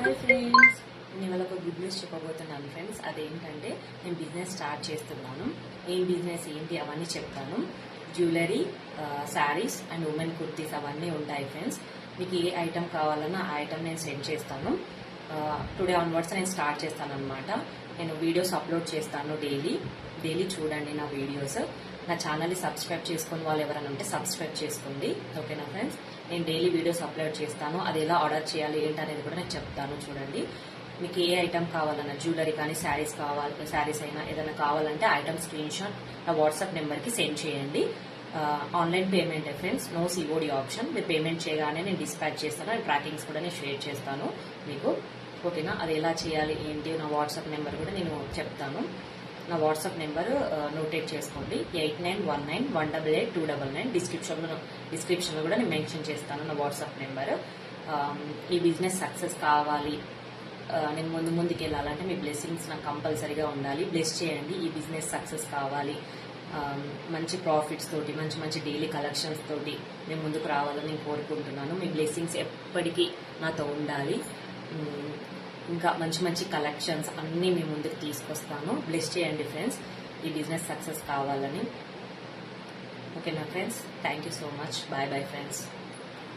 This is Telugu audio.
హాయ్ ఫ్రెండ్స్, నేను ఇవాళ ఒక గుడ్ న్యూస్ చెప్పబోతున్నాను ఫ్రెండ్స్. అదేంటంటే నేను బిజినెస్ స్టార్ట్ చేస్తున్నాను. ఏం బిజినెస్ ఏంటి అవన్నీ చెప్తాను. Jewellery, saris and women kurtis అవన్నీ ఉంటాయి ఫ్రెండ్స్. మీకు ఏ ఐటమ్ కావాలన్నా ఆ ఐటమ్ నేను సెండ్ చేస్తాను. టుడే ఆన్వర్డ్స్ నేను స్టార్ట్ చేస్తాను అనమాట. నేను వీడియోస్ అప్లోడ్ చేస్తాను డైలీ చూడండి నా వీడియోస్. నా ఛానల్ని సబ్స్క్రైబ్ చేసుకుని వాళ్ళు ఎవరైనా ఉంటే సబ్స్క్రైబ్ చేసుకోండి, ఓకేనా ఫ్రెండ్స్. నేను డైలీ వీడియోస్ అప్లోడ్ చేస్తాను. అది ఎలా ఆర్డర్ చేయాలి ఏంటనేది కూడా నేను చెప్తాను చూడండి. మీకు ఏ ఐటమ్ కావాలన్నా, జ్యువెలరీ కానీ శారీస్ అయినా ఏదైనా కావాలంటే ఐటమ్ స్క్రీన్ షాట్ నా వాట్సాప్ నెంబర్కి సెండ్ చేయండి. Online payment friends, no COD option. మీరు పేమెంట్ చేయగానే నేను డిస్పాచ్ చేస్తాను అండ్ ట్రాకింగ్స్ కూడా నేను షేర్ చేస్తాను మీకు, ఓకేనా. అది ఎలా చేయాలి ఏంటి నా వాట్సాప్ నెంబర్ కూడా నేను చెప్తాను. నా వాట్సాప్ నెంబర్ నోటేట్ చేసుకోండి, 8919188299. డిస్క్రిప్షన్లో కూడా నేను మెన్షన్ చేస్తాను నా వాట్సాప్ నెంబర్. ఈ బిజినెస్ సక్సెస్ కావాలి, నేను ముందుకు వెళ్ళాలంటే మీ బ్లెస్సింగ్స్ నాకు కంపల్సరీగా ఉండాలి. బ్లెస్ చేయండి. ఈ బిజినెస్ సక్సెస్ కావాలి, మంచి ప్రాఫిట్స్ తోటి మంచి డైలీ కలెక్షన్స్ తోటి నేను ముందుకు రావాలని నేను కోరుకుంటున్నాను. మీ బ్లెస్సింగ్స్ ఎప్పటికీ నాతో ఉండాలి. ఇంకా మంచి కలెక్షన్స్ అన్నీ మీ ముందుకు తీసుకొస్తాను. బ్లెస్ చేయండి ఫ్రెండ్స్, ఈ బిజినెస్ సక్సెస్ కావాలని, ఓకేనా friends. Thank you so much. Bye friends.